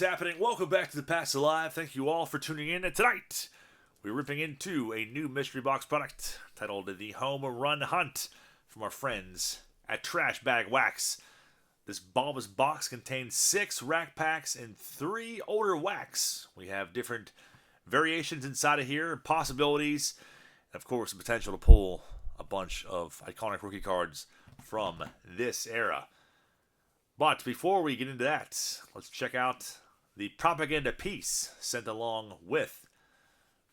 happening? Welcome back to the Past Alive. Thank you all for tuning in. And tonight, we're ripping into a new mystery box product titled The Home Run Hunt from our friends at Trash Bag Wax. This bulbous box contains 6 rack packs and 3 older wax. We have different variations inside of here, possibilities, and of course the potential to pull a bunch of iconic rookie cards from this era. But before we get into that, let's check out the propaganda piece sent along with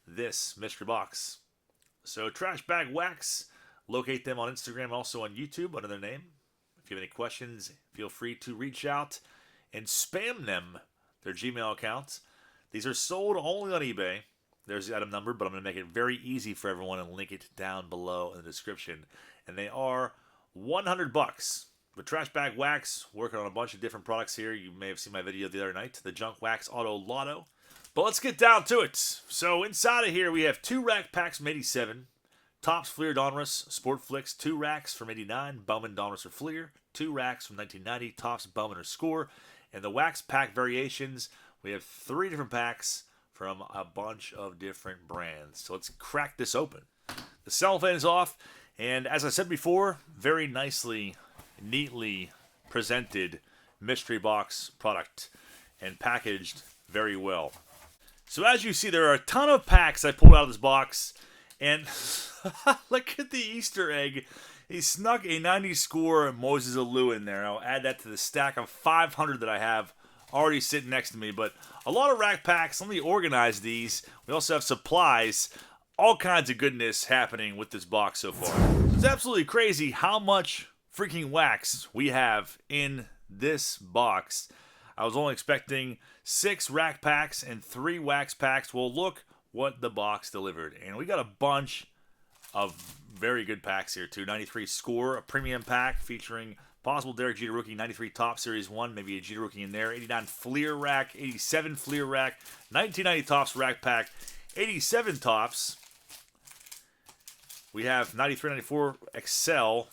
this mystery box. So Trash Bag Wax, locate them on Instagram, also on YouTube under their name. If you have any questions, feel free to reach out and spam them, their Gmail accounts. These are sold only on eBay. There's the item number, but I'm going to make it very easy for everyone and link it down below in the description. And they are $100. With Trash Bag Wax, working on a bunch of different products here. You may have seen my video the other night, the Junk Wax Auto Lotto. But let's get down to it. So inside of here, we have 2 rack packs from 87. Topps Fleer Donruss Sport Flicks, 2 racks from 89. Bowman Donruss or Fleer, 2 racks from 1990. Topps Bowman or Score. And the wax pack variations, we have 3 different packs from a bunch of different brands. So let's crack this open. The cellophane is off. And as I said before, very nicely, neatly presented mystery box product and packaged very well. So as you see, there are a ton of packs I pulled out of this box, and look at the Easter egg. He snuck a 90 score Moses Alou in there. I'll add that to the stack of 500 that I have already sitting next to me. But a lot of rack packs. Let me organize these. We also have supplies. All kinds of goodness happening with this box so far. It's absolutely crazy how much freaking wax we have in this box. I was only expecting 6 rack packs and 3 wax packs. Well, look what the box delivered. And we got a bunch of very good packs here too. 93 Score, a premium pack featuring possible Derek Jeter rookie, 93 Top Series 1, maybe a Jeter rookie in there, 89 Fleer rack, 87 Fleer rack, 1990 Topps rack pack, 87 Topps. We have 93, 94 Excel.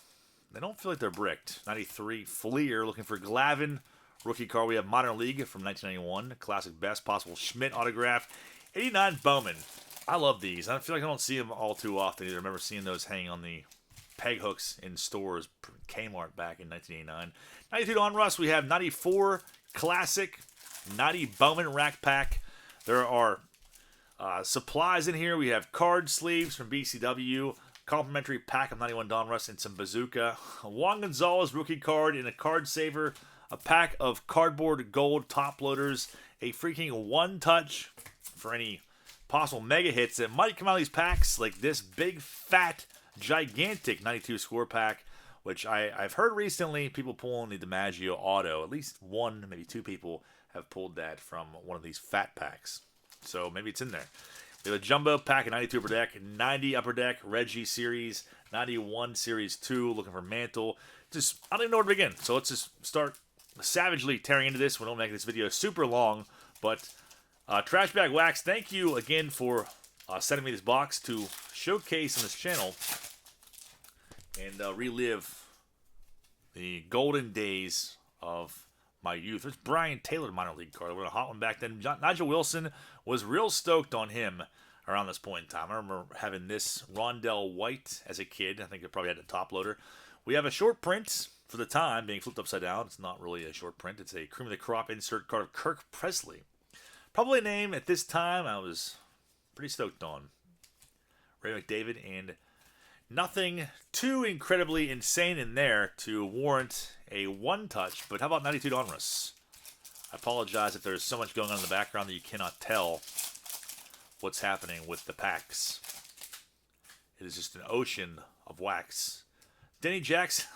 They don't feel like they're bricked. 93 Fleer, looking for Glavine rookie card. We have Modern League from 1991, classic best possible Schmidt autograph. 89 Bowman. I love these. I feel like I don't see them all too often either. I remember seeing those hanging on the peg hooks in stores, Kmart back in 1989. 92 Donruss. We have 94 classic, 90 Bowman rack pack. There are supplies in here. We have card sleeves from BCW. Complimentary pack of 91 Donruss and some Bazooka. A Juan Gonzalez rookie card in a card saver. A pack of cardboard gold top loaders. A freaking one touch for any possible mega hits that might come out of these packs. Like this big, fat, gigantic 92 Score pack. Which I've heard recently people pulling the DiMaggio auto. At least 1, maybe 2 people have pulled that from one of these fat packs. So maybe it's in there. We have a jumbo pack of 92 upper deck, 90 upper deck, Reggie series, 91 series 2, looking for Mantle. Just, I don't even know where to begin. So let's just start savagely tearing into this. We don't make this video super long, but Trash Bag Wax, thank you again for sending me this box to showcase on this channel and relive the golden days of my youth. There's Brian Taylor minor league card. We're a hot one back then. Nigel Wilson was real stoked on him around this point in time. I remember having this Rondell White as a kid. I think it probably had a top loader. We have a short print for the time being flipped upside down. It's not really a short print. It's a cream of the crop insert card of Kirk Presley. Probably a name at this time I was pretty stoked on. Ray McDavid, and nothing too incredibly insane in there to warrant a one touch, but how about 92 Donruss? I apologize if there's so much going on in the background that you cannot tell what's happening with the packs. It is just an ocean of wax. Denny Jackson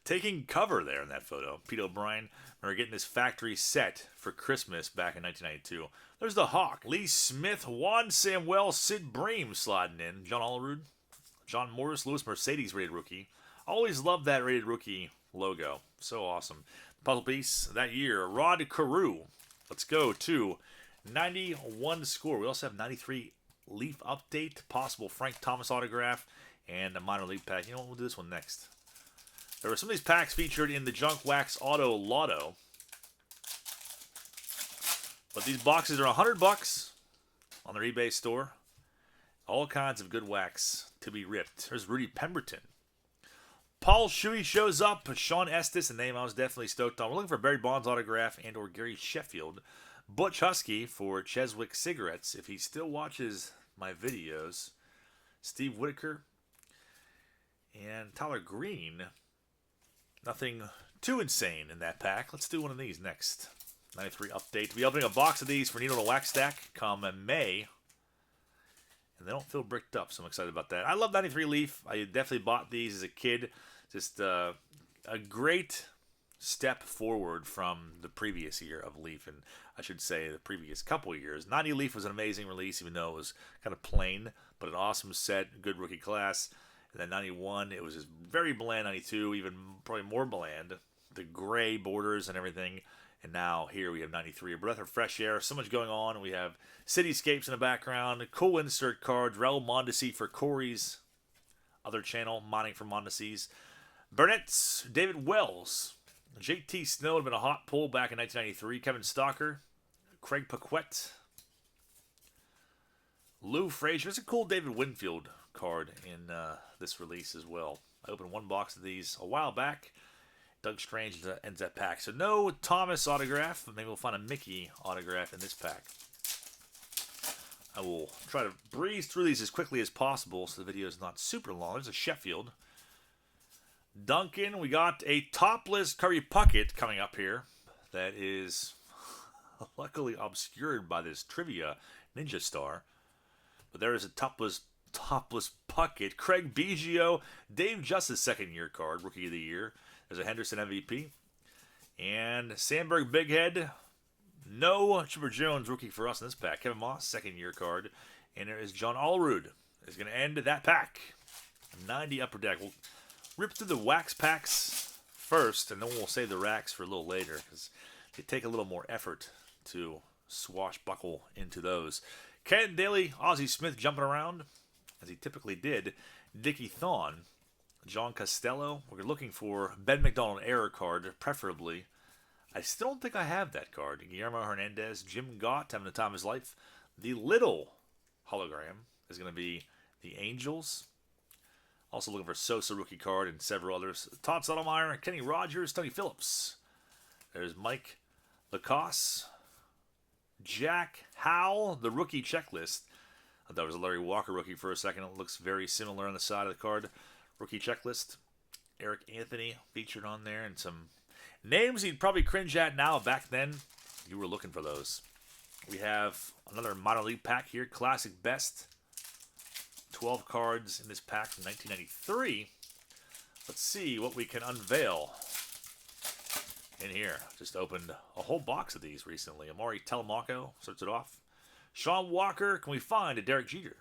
taking cover there in that photo. Pete O'Brien, we're getting this factory set for Christmas back in 1992. There's the Hawk. Lee Smith, Juan Samuel, Sid Bream sliding in. John Olerud, John Morris, Lewis Mercedes rated rookie. Always loved that rated rookie logo. So awesome. Puzzle piece that year, Rod Carew. Let's go to 91 Score. We also have 93 Leaf Update, possible Frank Thomas autograph, and a minor league pack. You know what? We'll do this one next. There were some of these packs featured in the Junk Wax Auto Lotto. But these boxes are $100 on their eBay store. All kinds of good wax to be ripped. There's Rudy Pemberton. Paul Shuey shows up. Sean Estes, a name I was definitely stoked on. We're looking for Barry Bonds autograph and or Gary Sheffield. Butch Husky for Cheswick Cigarettes, if he still watches my videos. Steve Whitaker. And Tyler Green. Nothing too insane in that pack. Let's do one of these next. 93 update. We'll be opening a box of these for Needle to Wax Stack come May. And they don't feel bricked up, so I'm excited about that. I love 93 Leaf. I definitely bought these as a kid. Just a great step forward from the previous year of Leaf, and I should say the previous couple of years. 90 Leaf was an amazing release, even though it was kind of plain, but an awesome set, good rookie class. And then 91, it was just very bland. 92, even probably more bland. The gray borders and everything. And now here we have 93, a breath of fresh air. So much going on. We have cityscapes in the background. Cool insert cards. Raul Mondesi for Corey's other channel, mining for Mondesi's. Burnett's David Wells. JT Snow had been a hot pull back in 1993. Kevin Stalker. Craig Paquette. Lou Frazier. It's a cool David Winfield card in this release as well. I opened one box of these a while back. Doug Strange ends that pack. So no Thomas autograph, but maybe we'll find a Mickey autograph in this pack. I will try to breeze through these as quickly as possible so the video is not super long. There's a Sheffield. Duncan, we got a topless Kirby Puckett coming up here. That is luckily obscured by this trivia Ninja Star. But there is a topless Puckett. Craig Biggio, Dave Justice second year card, Rookie of the Year. There's a Henderson MVP. And Sandberg Big Head. No Chipper Jones rookie for us in this pack. Kevin Moss, second year card. And there is John Allrood. Is going to end that pack. 90 upper deck. We'll rip through the wax packs first, and then we'll save the racks for a little later, because they take a little more effort to swashbuckle into those. Ken Daly, Ozzie Smith jumping around, as he typically did. Dickie Thon. John Costello. We're looking for Ben McDonald error card, preferably. I still don't think I have that card. Guillermo Hernandez. Jim Gott having the time of his life. The little hologram is going to be the Angels. Also looking for Sosa rookie card and several others. Todd Sotomayor, Kenny Rogers, Tony Phillips. There's Mike Lacoste. Jack Howell, the rookie checklist. I thought it was a Larry Walker rookie for a second. It looks very similar on the side of the card. Rookie checklist. Eric Anthony featured on there, and some names you'd probably cringe at now. Back then, you were looking for those. We have another minor league pack here. Classic Best. 12 cards in this pack from 1993. Let's see what we can unveil in here. Just opened a whole box of these recently. Amari Telemaco starts it off. Sean Walker. Can we find a Derek Jeter?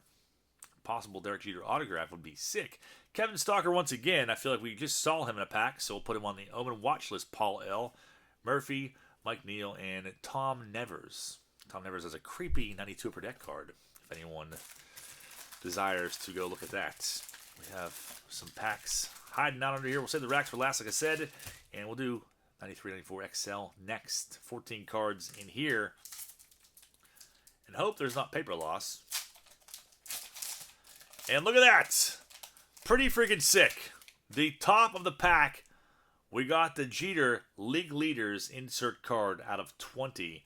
Possible Derek Jeter autograph would be sick. Kevin Stalker once again. I feel like we just saw him in a pack, so we'll put him on the Omen watch list. Paul L. Murphy, Mike Neal, and Tom Nevers. Tom Nevers has a creepy 92 per deck card, if anyone desires to go look at that. We have some packs hiding out under here. We'll save the racks for last, like I said, and we'll do 93, 94 XL next. 14 cards in here, and hope there's not paper loss. And look at that. Pretty freaking sick. The top of the pack, we got the Jeter League Leaders insert card out of 20.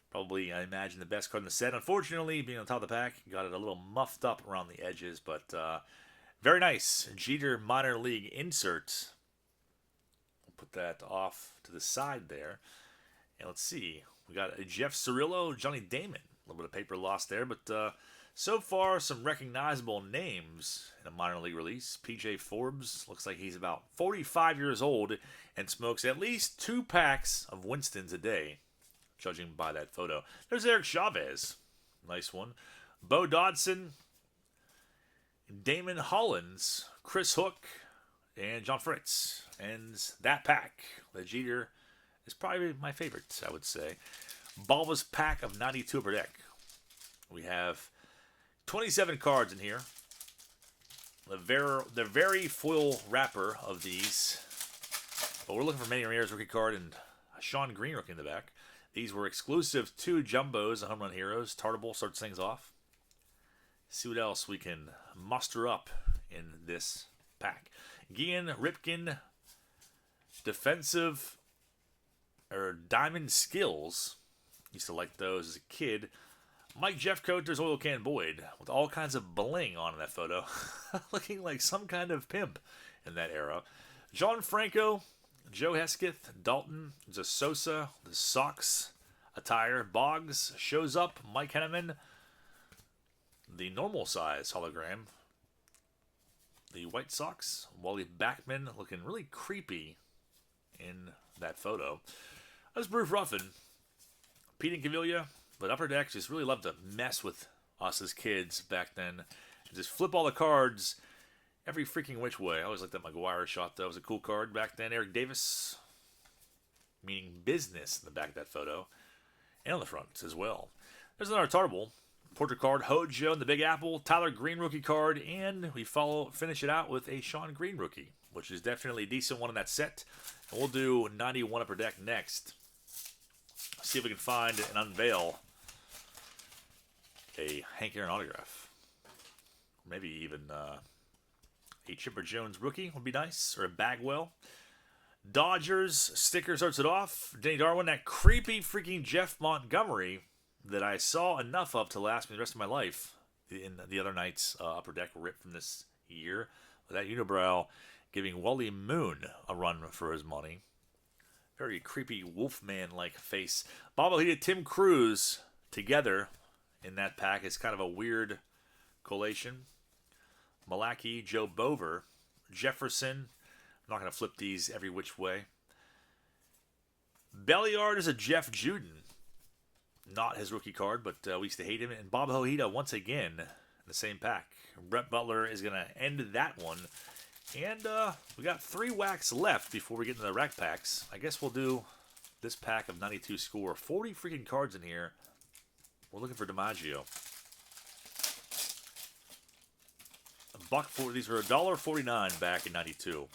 Probably, I imagine, the best card in the set. Unfortunately, being on top of the pack, got it a little muffed up around the edges, but very nice. Jeter Minor League insert. We'll put that off to the side there. And let's see. We got a Jeff Cirillo, Johnny Damon. A little bit of paper lost there, but so far, some recognizable names in a minor league release. PJ Forbes, looks like he's about 45 years old and smokes at least 2 packs of Winstons a day, judging by that photo. There's Eric Chavez. Nice one. Bo Dodson, Damon Hollins, Chris Hook, and John Fritz. Ends that pack. The Jeter is probably my favorite, I would say. Balva's pack of 92 per deck. We have 27 cards in here. The very foil wrapper of these. But we're looking for Manny Ramirez rookie card and a Sean Green rookie in the back. These were exclusive to Jumbos and Home Run Heroes. Tartable starts things off. See what else we can muster up in this pack. Gian Ripken, defensive or diamond skills. Used to like those as a kid. Mike Jeffcoat, there's Oil Can Boyd with all kinds of bling on in that photo. Looking like some kind of pimp in that era. John Franco, Joe Hesketh, Dalton, Sosa, the Sox attire. Boggs shows up. Mike Henneman, the normal size hologram. The White Sox, Wally Backman looking really creepy in that photo. That's Bruce Ruffin. Pete and Cavilla, but Upper Deck just really loved to mess with us as kids back then. Just flip all the cards every freaking which way. I always liked that McGuire shot, though. It was a cool card back then. Eric Davis, meaning business in the back of that photo. And on the front as well. There's another Tartable. Portrait card, Hojo and the Big Apple. Tyler Green rookie card. And we finish it out with a Sean Green rookie, which is definitely a decent one in that set. And we'll do 91 Upper Deck next. See if we can find and unveil a Hank Aaron autograph. Maybe even a Chipper Jones rookie would be nice. Or a Bagwell. Dodgers sticker starts it off. Denny Darwin, that creepy freaking Jeff Montgomery that I saw enough of to last me the rest of my life in the other night's Upper Deck rip from this year. That unibrow giving Wally Moon a run for his money. Very creepy Wolfman-like face. Bobbleheaded Tim Cruz together in that pack is kind of a weird collation. Malaki, Joe Bover, Jefferson. I'm not going to flip these every which way. Belliard is a Jeff Juden. Not his rookie card, but we used to hate him. And Bob Hojita once again in the same pack. Brett Butler is going to end that one. And we got 3 whacks left before we get into the rack packs. I guess we'll do this pack of 92 score. 40 freaking cards in here. We're looking for DiMaggio. $1.40. These were $1.49 back in 92.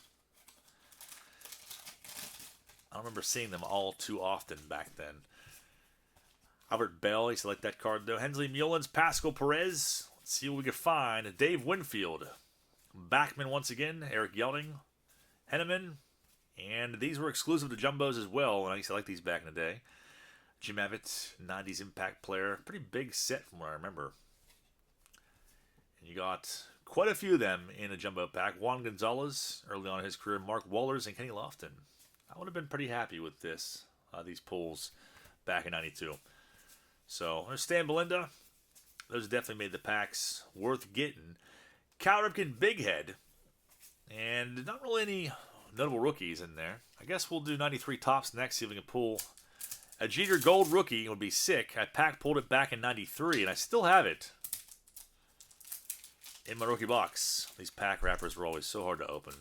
I don't remember seeing them all too often back then. Albert Bell, I used to like that card though. Hensley Mullins, Pascal Perez. Let's see what we can find. Dave Winfield. Backman once again. Eric Yelding. Henneman. And these were exclusive to Jumbos as well. And I used to like these back in the day. Jim Abbott, 90s Impact player. Pretty big set from what I remember. And you got quite a few of them in a Jumbo pack. Juan Gonzalez, early on in his career. Mark Wallers and Kenny Lofton. I would have been pretty happy with this, these pulls back in 92. So, there's Stan Belinda. Those definitely made the packs worth getting. Cal Ripken Big Head. And not really any notable rookies in there. I guess we'll do 93 tops next, see if we can pull a Jeter Gold rookie. It would be sick. I pulled it back in 93, and I still have it in my rookie box. These pack wrappers were always so hard to open.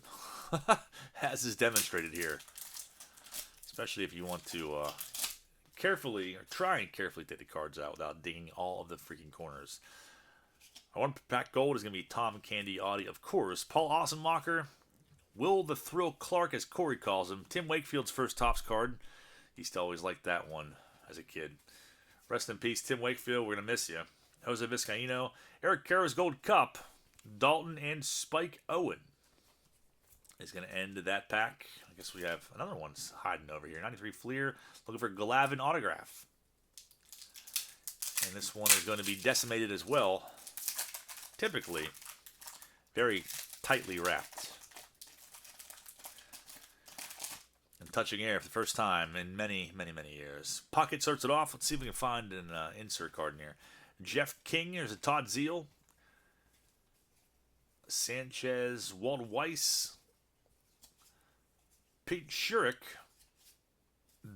As is demonstrated here. Especially if you want to carefully, or try and carefully take the cards out without dinging all of the freaking corners. Our one pack gold is going to be Tom Candy Audi, of course. Paul Ossenmacher. Will the Thrill Clark, as Corey calls him. Tim Wakefield's first Topps card. He used to always like that one as a kid. Rest in peace, Tim Wakefield. We're going to miss you. Jose Vizcaíno. Eric Carr's Gold Cup. Dalton and Spike Owen is going to end that pack. I guess we have another one hiding over here. 93 Fleer, looking for Glavine autograph. And this one is going to be decimated as well. Typically, very tightly wrapped. And touching air for the first time in many, many, many years. Pocket starts it off. Let's see if we can find an insert card in here. Jeff King, here's a Todd Zeal. Sanchez, Walt Weiss. Pete Shurik,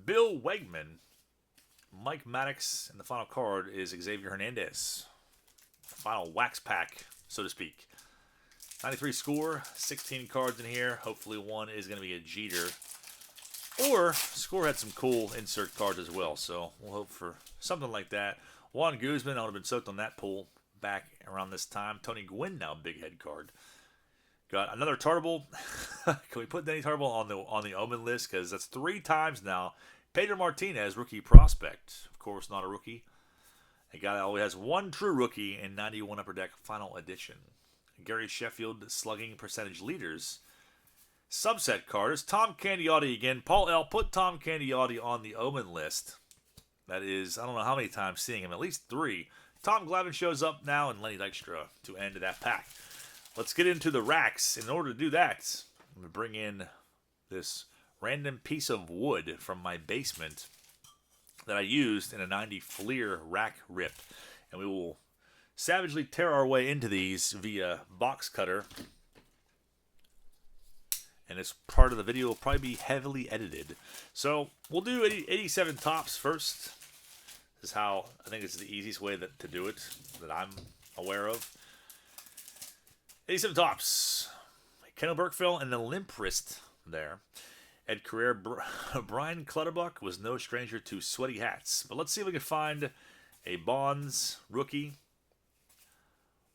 Bill Wegman, Mike Maddox, and the final card is Xavier Hernandez. Final wax pack, so to speak. 93 score, 16 cards in here. Hopefully one is going to be a Jeter. Or Score had some cool insert cards as well, so we'll hope for something like that. Juan Guzman, I would have been soaked on that pull back around this time. Tony Gwynn now, big head card. Got another Tartable. Can we put Denny Tartable on the Omen list? Because that's 3 times now Pedro Martinez, rookie prospect. Of course, not a rookie. A guy that only has one true rookie in 91 Upper Deck Final Edition. Gary Sheffield, slugging percentage leaders. Subset card is Tom Candiotti again. Paul L. put Tom Candiotti on the Omen list. That is, I don't know how many times seeing him, at least 3. Tom Glavine shows up now, and Lenny Dykstra to end that pack. Let's get into the racks. In order to do that, I'm going to bring in this random piece of wood from my basement that I used in a 90 Fleer rack rip. And we will savagely tear our way into these via box cutter. And this part of the video will probably be heavily edited. So we'll do 87 tops first. This is how I think it's the easiest way to do it that I'm aware of. 87 tops. Kendall Burkeville and the limp wrist there. Ed Carrere, Brian Clutterbuck was no stranger to sweaty hats. But let's see if we can find a Bonds rookie.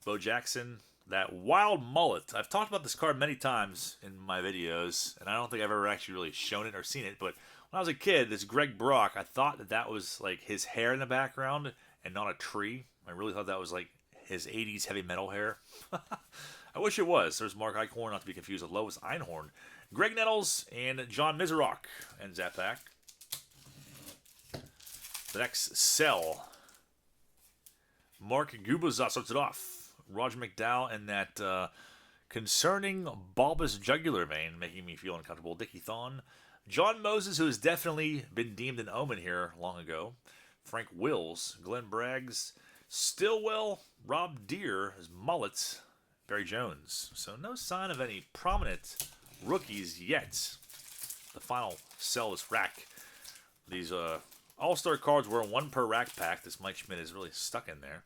Bo Jackson. That wild mullet. I've talked about this card many times in my videos, and I don't think I've ever actually really shown it or seen it. But when I was a kid, this Greg Brock, I thought that was like his hair in the background and not a tree. I really thought that was like his 80s heavy metal hair. I wish it was. There's Mark Eichhorn, not to be confused with Lois Einhorn. Greg Nettles and John Miserock ends that pack. The next cell. Mark Gubazat starts it off. Roger McDowell and that concerning bulbous jugular vein, making me feel uncomfortable. Dickie Thon. John Moses, who has definitely been deemed an omen here long ago. Frank Wills. Glenn Braggs. Stillwell. Rob Deere. His mullets. Barry Jones. So no sign of any prominent rookies yet. The final cell is rack. These all-star cards were 1 per rack pack. This Mike Schmidt is really stuck in there.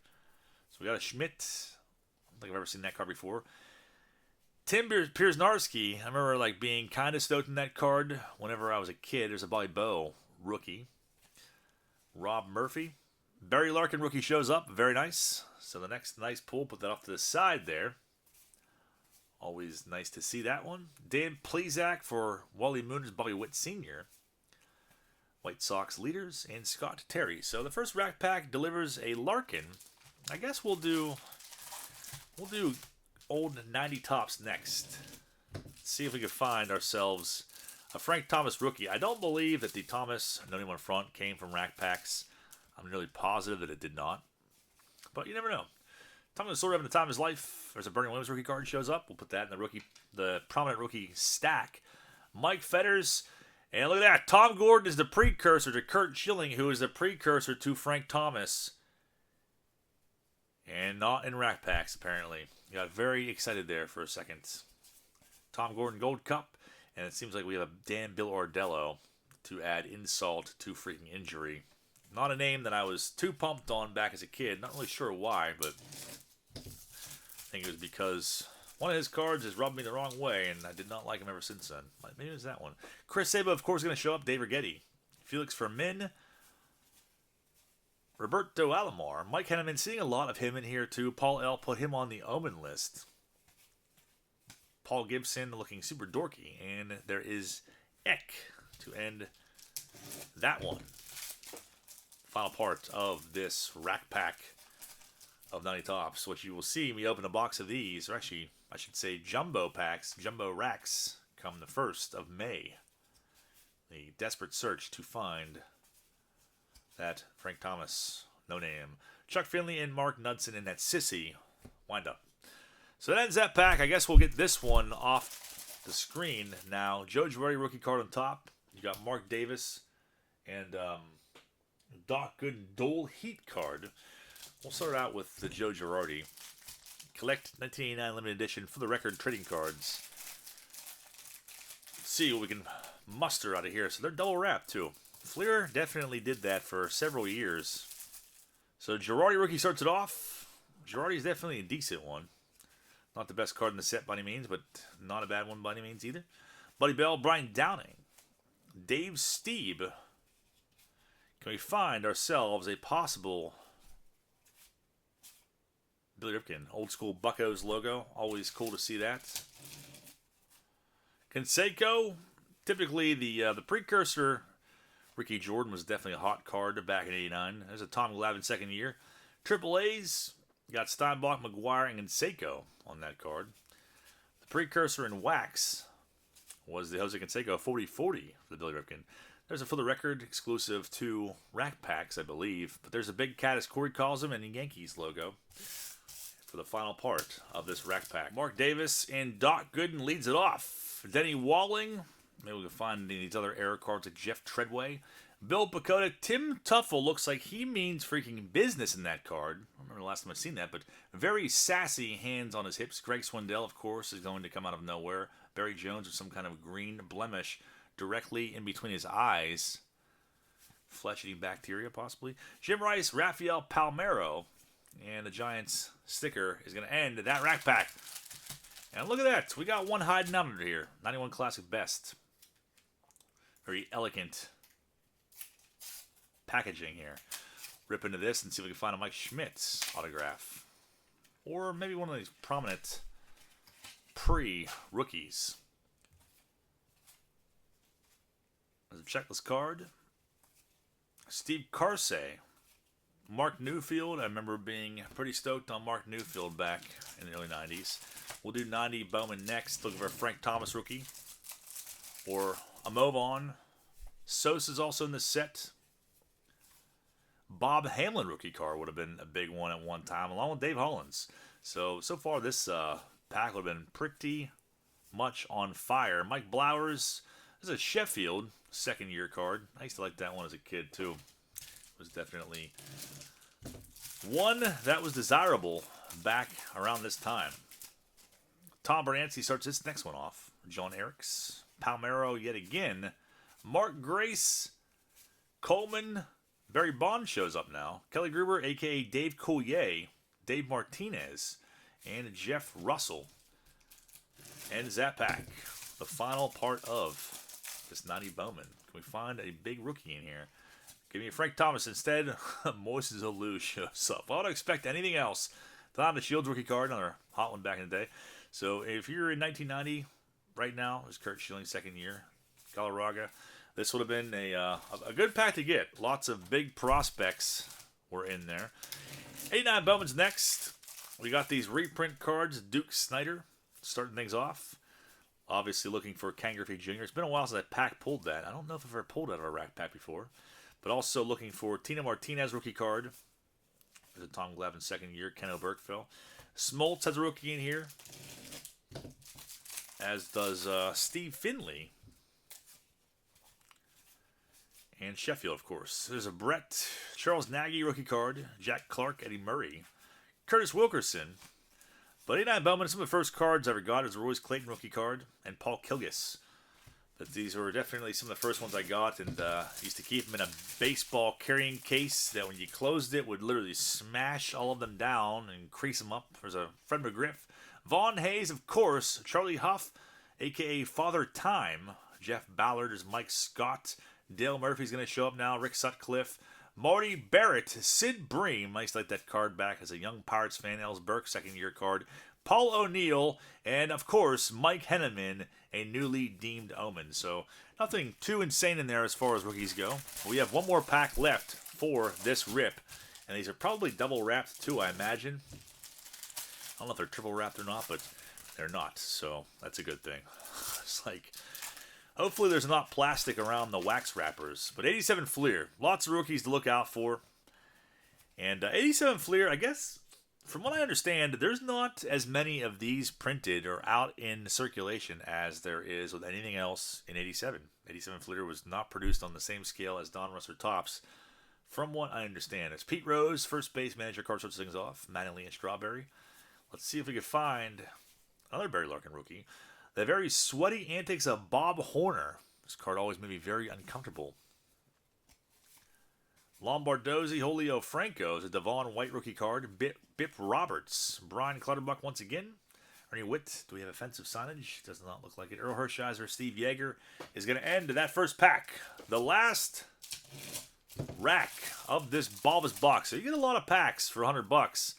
So we got a Schmidt. I don't think I've ever seen that card before. Tim Pierzynarski. I remember like being kind of stoked in that card whenever I was a kid. There's a Bobby Bow rookie. Rob Murphy. Barry Larkin rookie shows up. Very nice. So the next nice pull, put that off to the side there. Always nice to see that one. Dan Plesac for Wally Moon's Bobby Witt Sr. White Sox leaders and Scott Terry. So the first rack pack delivers a Larkin. I guess we'll do old 90 tops next. See if we can find ourselves a Frank Thomas rookie. I don't believe that the Thomas No Name on Front came from rack packs. I'm nearly positive that it did not. But you never know. Thomas sort of having the time of his life. There's a Bernie Williams rookie card shows up. We'll put that in the prominent rookie stack. Mike Fetters. And look at that. Tom Gordon is the precursor to Kurt Schilling, who is the precursor to Frank Thomas. And not in rack packs, apparently. Got very excited there for a second. Tom Gordon Gold Cup. And it seems like we have a Dan Bill Ordello to add insult to freaking injury. Not a name that I was too pumped on back as a kid. Not really sure why, but I think it was because one of his cards has rubbed me the wrong way, and I did not like him ever since then. Maybe it was that one. Chris Saba, of course, going to show up. Dave Rigetti. Felix Fermin. Roberto Alomar. Mike Henneman, seeing a lot of him in here, too. Paul L. put him on the Omen list. Paul Gibson looking super dorky. And there is Eck to end that one. Final part of this rack pack of 90 tops. What you will see, we open a box of these, or actually, I should say jumbo packs, jumbo racks, come the 1st of May. The desperate search to find that Frank Thomas, no name. Chuck Finley and Mark Knudsen in that sissy wind up. So that ends that pack. I guess we'll get this one off the screen now. Joe Girardi rookie card on top. You got Mark Davis and Doc Gooden Dole Heat card. We'll start out with the Joe Girardi. Collect 1989 limited edition for the record trading cards. Let's see what we can muster out of here. So they're double wrapped too. Fleer definitely did that for several years. So Girardi rookie starts it off. Girardi's definitely a decent one. Not the best card in the set by any means, but not a bad one by any means either. Buddy Bell, Brian Downing, Dave Steeb. Can we find ourselves a possible Billy Ripken, old school Buccos logo? Always cool to see that. Canseco, typically the precursor Ricky Jordan was definitely a hot card back in '89. There's a Tom Glavine second year. Triple A's got Steinbach, McGuire, and Canseco on that card. The precursor in wax was the Jose Canseco 40-40 for the Billy Ripken. There's a For the Record exclusive to rack packs, I believe. But there's a big cat, as Corey calls him, and a Yankees logo for the final part of this rack pack. Mark Davis and Doc Gooden leads it off. Denny Walling. Maybe we can find these other error cards like Jeff Treadway. Bill Pacoda. Tim Tuffle looks like he means freaking business in that card. I don't remember the last time I've seen that, but very sassy, hands on his hips. Greg Swindell, of course, is going to come out of nowhere. Barry Jones with some kind of green blemish directly in between his eyes. Flesh-eating bacteria, possibly. Jim Rice, Rafael Palmeiro. And the Giants sticker is going to end that rack pack. And look at that. We got one hiding out under here. 91 Classic Best. Very elegant packaging here. Rip into this and see if we can find a Mike Schmidt's autograph. Or maybe one of these prominent pre-rookies. There's a checklist card. Steve Carsey. Mark Newfield. I remember being pretty stoked on Mark Newfield back in the early 90s. We'll do 90 Bowman next. Looking for a Frank Thomas rookie. Or a Movon. Sosa's also in the set. Bob Hamlin rookie card would have been a big one at one time, along with Dave Hollins. So far this pack would have been pretty much on fire. Mike Blowers. This is a Sheffield second year card. I used to like that one as a kid too. It was definitely one that was desirable back around this time. Tom Bernanke starts this next one off. John Eriks. Palmeiro yet again. Mark Grace. Coleman. Barry Bond shows up now. Kelly Gruber, a.k.a. Dave Coulier. Dave Martinez. And Jeff Russell. Ends that pack. The final part of this 90 Bowman. Can we find a big rookie in here? Give me a Frank Thomas instead. Moises Alou shows up. I don't expect anything else. Tom the Shields rookie card, another hot one back in the day. So if you're in 1990 right now, it was Kurt Schilling second year. Galarraga. This would have been a good pack to get. Lots of big prospects were in there. 89 Bowman's next. We got these reprint cards. Duke Snyder starting things off. Obviously looking for Ken Griffey Jr. It's been a while since that pack pulled that. I don't know if I've ever pulled out of a rack pack before. But also looking for Tina Martinez rookie card. There's a Tom Glavine second year. Ken Oberkfell. Smoltz has a rookie in here. As does Steve Finley. And Sheffield, of course. There's a Brett Charles Nagy rookie card. Jack Clark, Eddie Murray. Curtis Wilkerson. But 89 Bowman, some of the first cards I ever got is a Royce Clayton rookie card. And Paul Kilgus. But these were definitely some of the first ones I got. And used to keep them in a baseball carrying case that when you closed it would literally smash all of them down and crease them up. There's a Fred McGriff. Vaughn Hayes, of course. Charlie Huff, a.k.a. Father Time. Jeff Ballard is Mike Scott. Dale Murphy's going to show up now. Rick Sutcliffe. Marty Barrett. Sid Bream. I used to like that card back as a young Pirates fan. Els Burke, second year card. Paul O'Neill. And, of course, Mike Henneman, a newly deemed Omen. So, nothing too insane in there as far as rookies go. We have one more pack left for this rip. And these are probably double wrapped, too, I imagine. I don't know if they're triple wrapped or not, but they're not. So, that's a good thing. It's like... Hopefully there's not plastic around the wax wrappers. But 87 Fleer. Lots of rookies to look out for. And 87 Fleer, I guess, from what I understand, there's not as many of these printed or out in circulation as there is with anything else in 87. 87 Fleer was not produced on the same scale as Don Russ or Topps, from what I understand. It's Pete Rose, first base manager, card starts things off. Mattingly and Strawberry. Let's see if we can find another Barry Larkin rookie. The very sweaty antics of Bob Horner. This card always made me very uncomfortable. Lombardozzi, Julio Franco is a Devon White rookie card. Bip Roberts. Brian Clutterbuck once again. Ernie Witt. Do we have offensive signage? Does not look like it. Earl Hershiser, Steve Yeager is going to end that first pack. The last rack of this Balbus box. So you get a lot of packs for $100.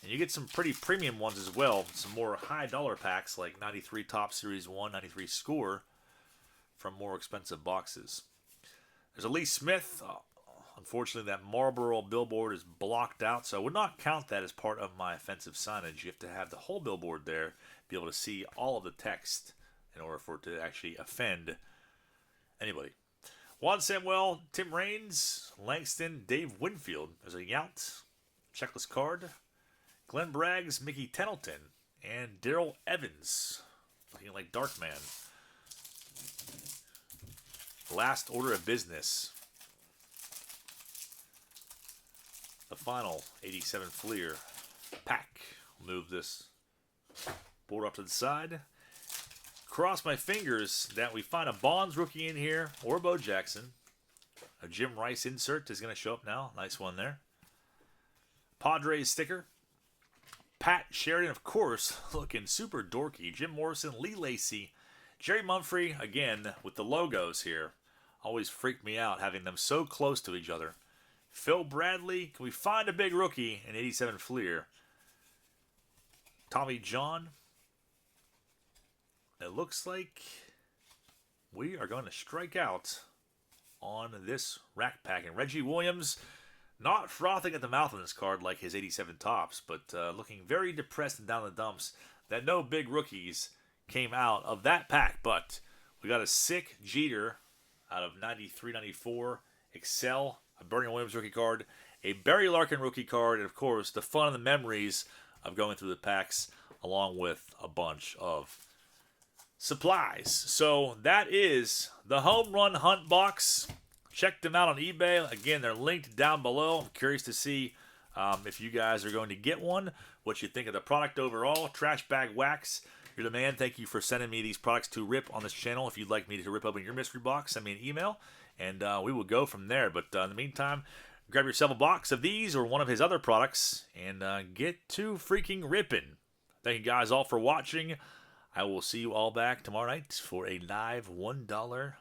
And you get some pretty premium ones as well. Some more high dollar packs like 93 Top Series 1, 93 Score from more expensive boxes. There's a Lee Smith. Unfortunately, that Marlboro billboard is blocked out, so I would not count that as part of my offensive signage. You have to have the whole billboard there, be able to see all of the text in order for it to actually offend anybody. Juan Samuel, Tim Raines, Langston, Dave Winfield. There's a Yount checklist card. Glenn Braggs, Mickey Tettleton, and Daryl Evans, looking like Darkman. Last order of business. The final 87 Fleer pack. We'll move this board off to the side. Cross my fingers that we find a Bonds rookie in here, or Bo Jackson. A Jim Rice insert is going to show up now. Nice one there. Padres sticker. Pat Sheridan, of course, looking super dorky. Jim Morrison, Lee Lacy, Jerry Mumphrey, again, with the logos here. Always freaked me out having them so close to each other. Phil Bradley, can we find a big rookie in 87 Fleer? Tommy John. It looks like we are going to strike out on this rack pack. And Reggie Williams, not frothing at the mouth on this card like his 87 tops, but looking very depressed and down the dumps that no big rookies came out of that pack. But we got a sick Jeter out of 93-94, Excel, a Bernie Williams rookie card, a Barry Larkin rookie card, and of course the fun and the memories of going through the packs along with a bunch of supplies. So that is the Home Run Hunt box. Check them out on eBay. Again, they're linked down below. I'm curious to see if you guys are going to get one, what you think of the product overall. Trash Bag Wax, you're the man. Thank you for sending me these products to rip on this channel. If you'd like me to rip open your mystery box, send me an email, and we will go from there. But in the meantime, grab yourself a box of these or one of his other products and get to freaking ripping. Thank you guys all for watching. I will see you all back tomorrow night for a live $1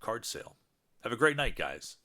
card sale. Have a great night, guys.